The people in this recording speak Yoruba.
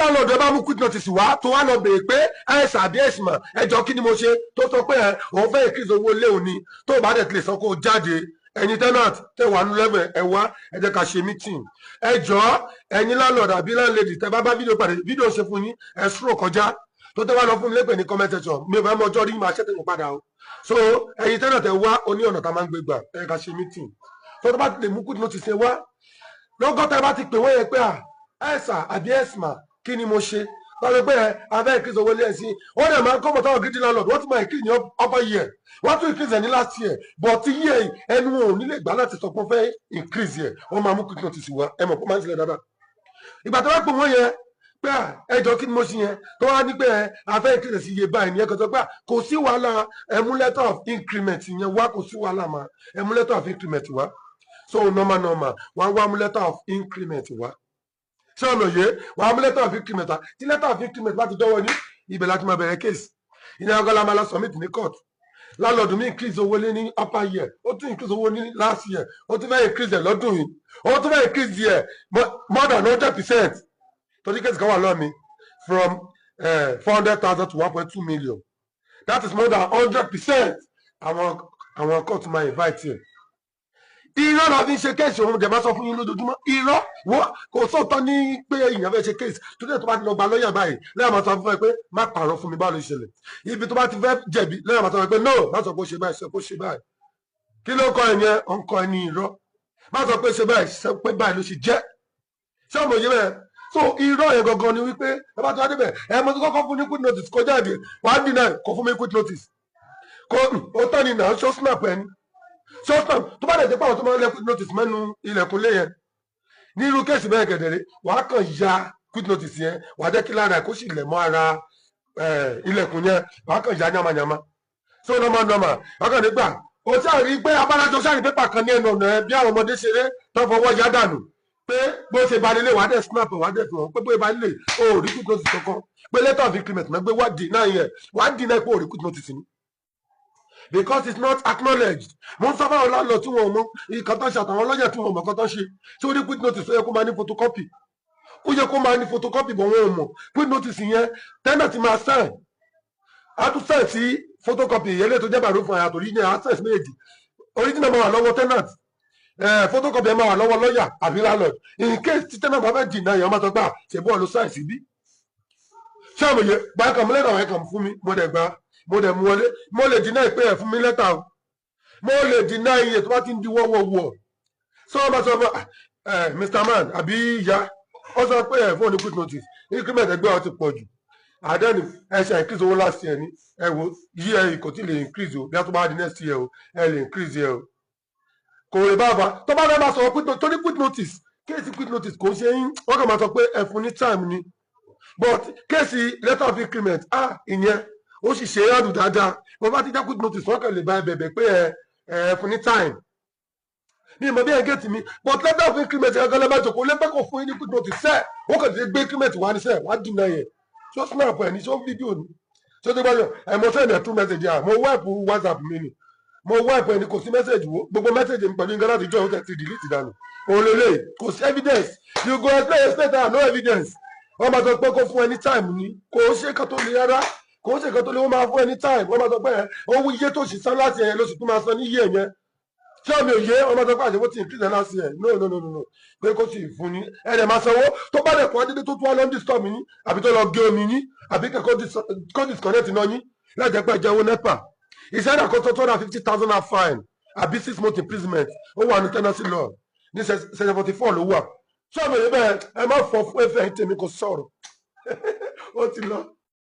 láńlọ́ọ̀dù ẹ bá mú quick notice wá tó wá lọ bèèrè pé àìsàn àbí ẹ̀sìn mà ẹjọ́ kí ni mo ṣe tó sọ pé òun fẹ́ increase owó lé òní tó bá dẹ̀ ti lè sọ kó o jáde ẹ̀yin tenant tẹ̀ wà nínú lẹ́gbẹ̀ẹ́ ẹ wá ẹ jẹ́ ká ṣe meeting ẹjọ́ ẹ̀yin láńlọ́ọ̀dù àbí láńlẹ́dì tẹ bá fídíò pàdé fídíò ṣe fún yín ẹ sùúrù kọjá tó tẹ́ wá lọ fún mi lẹ́gbẹ̀ẹ́ ní comment section mi ò fẹ́ mọ ọjọ́ rí máa ṣẹ́ tẹ̀yìn padà o so ẹ̀yin tenant ẹ wá oní ọ̀nà tá a máa ń gbé gbà ẹ ká ṣe meeting tó bá ti lè mú quick notice ẹ wá lọ́gọ́ta bá ti pè wọ́n yẹn pé ẹ̀sà àbí ẹ̀sìmà kí ni mo ṣe lọ́dọ̀ pé abẹ́ increase owó lé ẹ̀sìn wọ́n dẹ̀ máa ń kọ́ mọ̀tọ́ gidi landlord wọ́n ti máa increase ní upper year wọ́n tún increase ẹ̀ ní last year but year ẹnu wọn ò nílé gbà láti sọ pé wọ́n fẹ́ increase yẹ wọ́n máa mú quick notice wá ẹ mọ̀ kó máa ń sílẹ̀ dáadáa ìgbà tó bá pè wọ́n yẹn pé ẹjọ́ kí ni mo ṣe yẹn tó wá ní pé abẹ́ increase sí iye báyìí nìyẹn kọ́tọ́ pé kò sí wàhálà ẹmú letter of increment yẹn wá kò sí wàhálà mà ẹmú letter of increment wá so normal wọ́n wá mú letter of increment wá ṣé ọ̀nà yé wà á mú letter of increment wá tí letter of increment bá ti dọ́wọ́ ní ibẹ̀ láti máa bẹ̀rẹ̀ case ìní ọgọ́lá máa lọ submit ní court landlord mi increase owó lé ní upper year ó tún increase owó ní last year ó tún fẹ́ increase ẹ̀ lọ́dún yìí ó tún fẹ́ increase ẹ̀ more than 100% torí case kan wà lọ́ọ̀ mi from 400,000 to 1.2 million that is more than 100% àwọn court máa invite ẹ̀ irọ́ la fi ń ṣe kéèsì òun jẹ̀má sọ fún yín lójoojúmọ́ irọ́ wọ́n kò sóòótọ́ ní pé èèyàn fẹ́ ṣe kéèsì tó dẹ̀ tó bá ti lọ gba lọ́ọ̀yà báyìí lẹ́yìn máa sọ fún ẹ pé má pààrọ̀ fún mi báwo ló ṣẹlẹ̀ ibi tó bá ti fẹ́ jẹ̀bi lẹ́yìn máa sọ pé no má sọ pé ó ṣe báyìí sọ pé ó ṣe báyìí kí ló kọ́ ẹ̀yẹn ọ̀ ń kọ́ ẹni irọ́ má sọ pé ṣe báyìí sọ pé báyìí ló ṣe jẹ́ ṣé ọmọ yìí bẹ́ẹ̀ so irọ́ yẹn gangan ni wípé ẹ bá tó wá débẹ̀ ẹ mo ti kọ́kọ́ fún ní quick notice kó jáde wàá dínà kó fún mi quick notice kó o tán ni náà ṣó snap ẹni short-term tó bá dẹ̀ jẹ́ pàwọn tó máa ń lẹ quick notice mẹ́nu ilẹ̀kùn lé yẹn ní irú kéèsì bẹ́ẹ̀ kẹ̀dẹ̀rẹ́ wàá kàn ya quick notice yẹn wàá jẹ́ kí lára ẹ̀ kó sì lẹ̀ mọ́ ara ilẹ̀kùn yẹn wàá kàn ya yamayama so normal wàá kàn nígbà o tí a rí pé abárájọ sáré pépà kan ní ẹnu ọ̀nà ẹ bí àwọn ọmọdé ṣeré tó fọwọ́ ya dànù pé bó ṣe balẹ̀ lé wàá dẹ̀ snap wàá dẹ̀ fi hàn pé bó ṣe balẹ̀ lé o ò rí quick notice kankan pé letter of increment náà gbé wàá deny yẹn wàá deny pé o rí quick notice ni because it's not acknowledged mo ń sọ fáwọn láńlọ tí wọn mọ nǹkan tó ṣe àtàwọn ọlọ́jà tí wọn mọ nǹkan tó ṣe tí ó ní quick notice ó yẹ kó máa ní photocopy ó yẹ kó máa ní photocopy bọ̀ wọn ò mọ̀ quick notice yẹn tenant máa sign á tún sign sí photocopy ìyẹlẹ tó jẹ́ bàrú fún àyàtọ̀ original access méjì original máa wà lọ́wọ́ tenant photocopy ẹ̀ máa wà lọ́wọ́ lọ́ọ̀yà àbí landlord in case tí tenant bá fẹ́ dìnnà yẹn ọmọ tó gbà ṣe bọ́ọ̀lù sign sí bí ṣé àmọ̀ yẹ gbàkàn mọ́lẹ́dà wọn kàn fún mi mo dẹ̀ gbà mo dẹ̀ mú wọlé mo lè dínà ìpè ẹ̀ fún mi lẹ́tà o mo lè dínà iye tó bá ti ń di wọ́wọ́wọ́ sọ wọn bá sọ fún Mr. Man àbí ìyá ó sọ pé ẹ̀ fún òní quick notice increment ẹgbẹ́ ọ ti pọ̀ jù àdẹ́nu ẹ̀ṣẹ̀ increase owó last year ni ẹ wo yí ẹ kò tí lè increase o bí a tó bá di next year o ẹ lè increase yẹ o kò lè bá fa tó bá fẹ́ máa sọ tó ní quick notice kéèsì quick notice kò ṣe yín wọ́n kàn máa sọ pé ẹ fún ní time ni but kéèsì letter of increment ìyẹn ó sì ṣe é àdùn dáadáa wọn bá ti já quick notice wọn kàn lè bá ẹ bẹ̀bẹ̀ pé ẹ fún ní time ní ìmọ̀ bí ẹ gẹ́tì mi but letter of increment ẹ̀ gánlẹ́ bá jòkó lẹ́pẹ́ kò fún yín ní quick notice sẹ́ẹ̀ ó kàn ti gbé increment wá ní sẹ́ẹ̀ wá dùn náà yẹn ṣó snap ẹ̀ ní ṣó fídíò ní ṣó tó gbọ́dọ̀ ẹ̀ mo send ẹ̀ two message à mo wipe WhatsApp mi ni mo wipe ẹ̀ ní kò sí message wo gbogbo message mi pẹ̀lú nǹkan láti jọ ìwọ́n ti delete dànù òun lélẹ̀ kò sí evidence you go explain no evidence wọ́n máa sọ pé kó fún ẹ ní time ni kò ṣe kan tó le rárá kò ṣe kan tó lè wọ́n máa fún ẹ ní time wọ́n máa sọ pé owó iye tó sì san láti ẹ̀yẹ lóṣù tó máa san ní iye yẹn tí ọmọ òye wọ́n máa sọ pé àṣewó ti increase láti ẹ̀ no pé kó sì fún ní ẹ̀rẹ̀ máa sanwó tó bá dẹ̀ kọ́ adédé tó tún wá lọ́ndì stop yín àbí tó lọ gé omi yín àbí kó disconnect náà yín lájẹ́ pé ẹ̀jẹ̀ owó nepa ìṣẹ́dá kó tó 250,000 fine àbí 6 months imprisonment ó wà ní tenancy law ní section 44 ló wà tí ọmọ òye bẹ́ẹ̀ ẹ má fọ fún ẹ̀fẹ̀ tèmi kò sọ̀rọ̀ ó ti lọ.